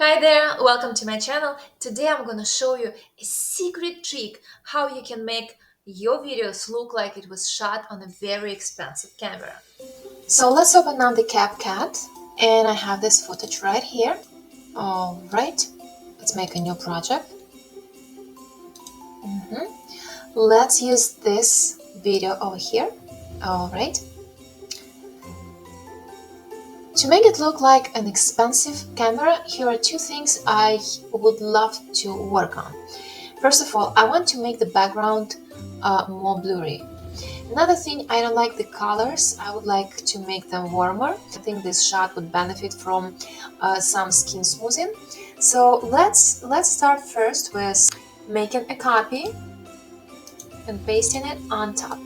Hi there, welcome to my channel. Today I'm gonna show you a secret trick how you can make your videos look like it was shot on a very expensive camera. So let's open up the CapCut, and I have this footage right here. Alright, let's make a new project. Let's use this video over here. Alright. To make it look like an expensive camera, here are two things I would love to work on. First of all, I want to make the background more blurry. Another thing, I don't like the colors. I would like to make them warmer. I think this shot would benefit from some skin smoothing. So let's start first with making a copy and pasting it on top.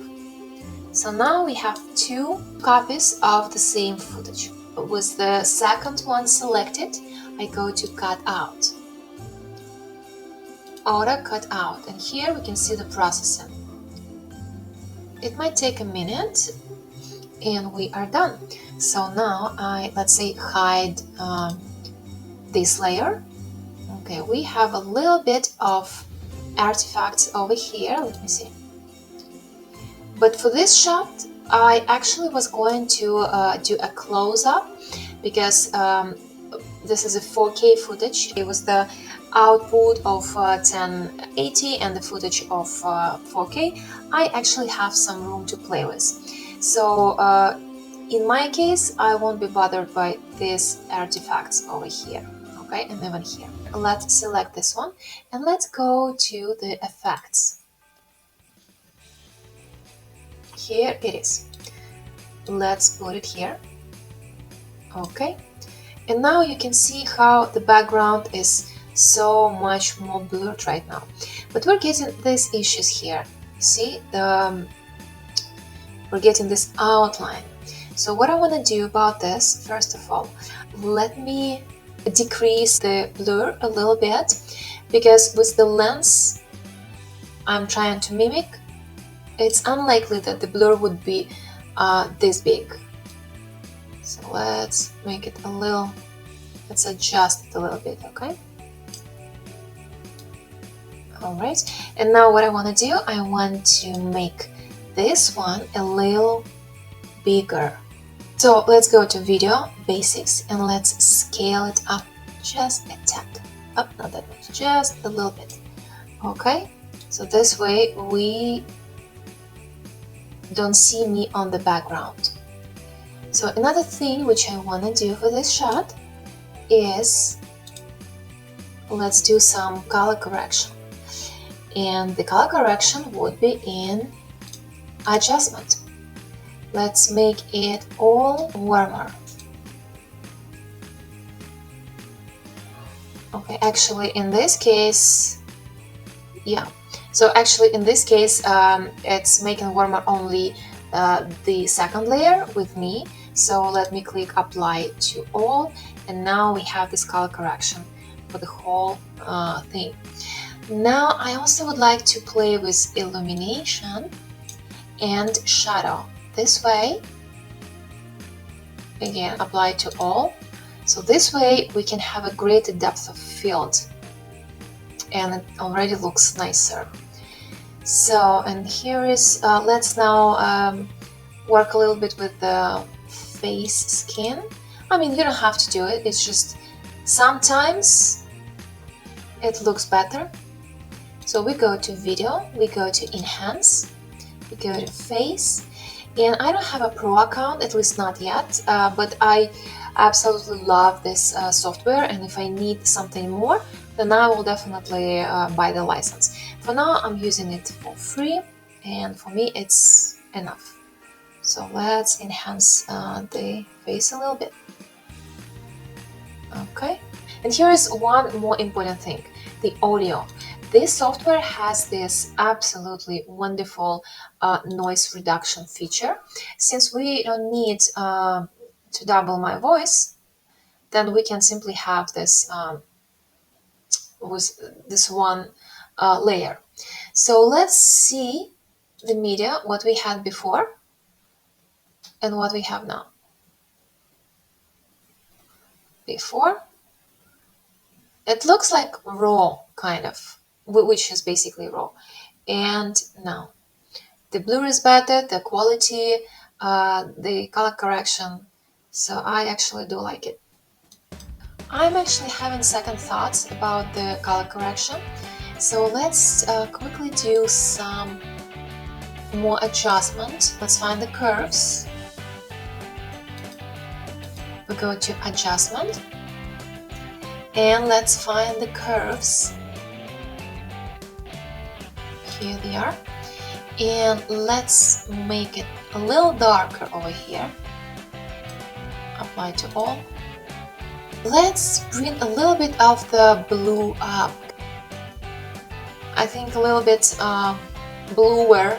So now we have two copies of the same footage. With the second one selected, I go to cut out. Auto cut out, and here we can see the processing. It might take a minute and we are done. So now let's say hide this layer. Okay, we have a little bit of artifacts over here. Let me see. But for this shot, I actually was going to do a close-up because this is a 4K footage. It was the output of 1080 and the footage of 4K. I actually have some room to play with. So in my case, I won't be bothered by these artifacts over here, okay, and even here. Let's select this one and let's go to the effects. Here it is. Let's put it here. Okay. And now you can see how the background is so much more blurred right now. But we're getting these issues here. See, we're getting this outline. So what I want to do about this, first of all, let me decrease the blur a little bit, because with the lens I'm trying to mimic, it's unlikely that the blur would be this big. So let's make it let's adjust it a little bit, okay? Alright, and now what I want to do, I want to make this one a little bigger. So let's go to Video, Basics, and let's scale it up just a tad. Up, not that much, just a little bit. Okay, so this way we don't see me on the background. So another thing which I want to do for this shot is let's do some color correction. And the color correction would be in adjustment. Let's make it all warmer. Okay, actually in this case, yeah. So actually in this case, it's making warmer only the second layer with me. So let me click apply to all, and now we have this color correction for the whole thing. Now I also would like to play with illumination and shadow. This way, again, apply to all. So this way we can have a greater depth of field, and it already looks nicer. So, and here is, let's now work a little bit with the face skin. I mean, you don't have to do it, it's just sometimes it looks better. So we go to Video, we go to Enhance, we go to Face, and I don't have a pro account, at least not yet, but I absolutely love this software, and if I need something more, then I will definitely buy the license. For now, I'm using it for free, and for me it's enough. So let's enhance the face a little bit. Okay, and here is one more important thing, the audio. This software has this absolutely wonderful noise reduction feature. Since we don't need to double my voice, then we can simply have this with this one layer. So let's see the media, what we had before and what we have now. Before It looks like raw, kind of, which is basically raw. And now, the blur is better, the quality, the color correction. So I actually do like it. I'm actually having second thoughts about the color correction. So let's quickly do some more adjustment. Let's find the curves. We go to adjustment and let's find the curves. Here they are. And let's make it a little darker over here. Apply to all. Let's bring a little bit of the blue up. I think a little bit bluer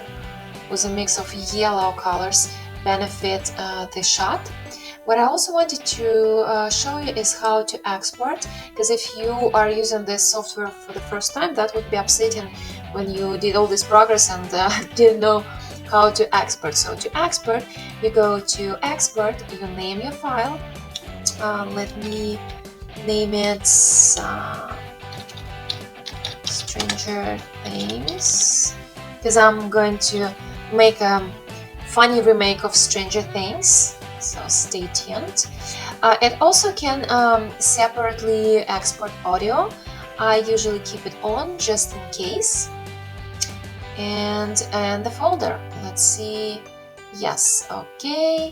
with a mix of yellow colors benefit the shot. What I also wanted to show you is how to export, because if you are using this software for the first time, that would be upsetting when you did all this progress and didn't know how to export. So to export, you go to export, you name your file. Let me name it Stranger Things, because I'm going to make a funny remake of Stranger Things, so stay tuned. It also can separately export audio. I usually keep it on just in case. And the folder, let's see, yes, okay,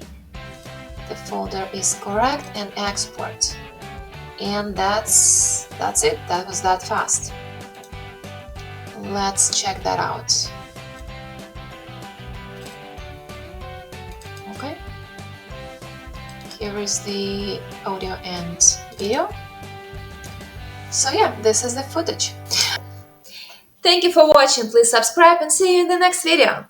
the folder is correct, and export. And that's it. That was that fast. Let's check that out. Okay. Here is the audio and video. So yeah, this is the footage. Thank you for watching. Please subscribe and see you in the next video.